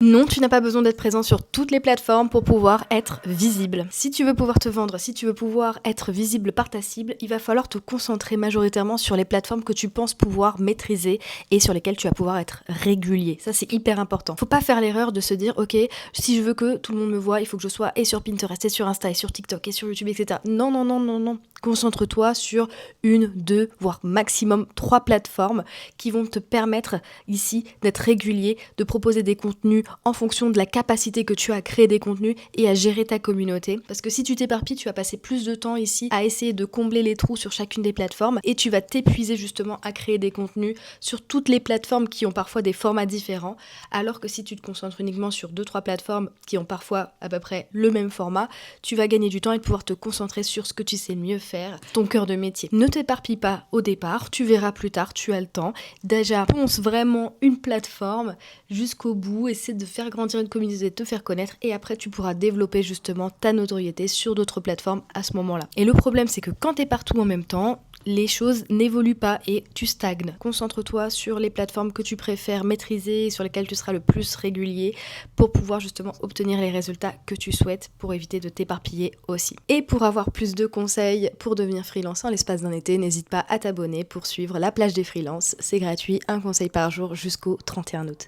Non, tu n'as pas besoin d'être présent sur toutes les plateformes pour pouvoir être visible. Si tu veux pouvoir te vendre, si tu veux pouvoir être visible par ta cible, il va falloir te concentrer majoritairement sur les plateformes que tu penses pouvoir maîtriser et sur lesquelles tu vas pouvoir être régulier. Ça, c'est hyper important. Faut pas faire l'erreur de se dire, ok, si je veux que tout le monde me voit, il faut que je sois et sur Pinterest, et sur Insta, et sur TikTok, et sur YouTube, etc. Non, non, non, non, non. Concentre-toi sur 1, 2, voire maximum 3 plateformes qui vont te permettre ici d'être régulier, de proposer des contenus en fonction de la capacité que tu as à créer des contenus et à gérer ta communauté. Parce que si tu t'éparpilles, tu vas passer plus de temps ici à essayer de combler les trous sur chacune des plateformes et tu vas t'épuiser justement à créer des contenus sur toutes les plateformes qui ont parfois des formats différents. Alors que si tu te concentres uniquement sur 2-3 plateformes qui ont parfois à peu près le même format, tu vas gagner du temps et pouvoir te concentrer sur ce que tu sais mieux faire, ton cœur de métier. Ne t'éparpille pas au départ, tu verras plus tard, tu as le temps. Déjà, ponce vraiment une plateforme jusqu'au bout, essaie de faire grandir une communauté, de te faire connaître et après tu pourras développer justement ta notoriété sur d'autres plateformes à ce moment-là. Et le problème c'est que quand t'es partout en même temps, les choses n'évoluent pas et tu stagnes. Concentre-toi sur les plateformes que tu préfères maîtriser et sur lesquelles tu seras le plus régulier pour pouvoir justement obtenir les résultats que tu souhaites pour éviter de t'éparpiller aussi. Et pour avoir plus de conseils pour devenir freelance en l'espace d'un été, n'hésite pas à t'abonner pour suivre la plage des freelances. C'est gratuit, un conseil par jour jusqu'au 31 août.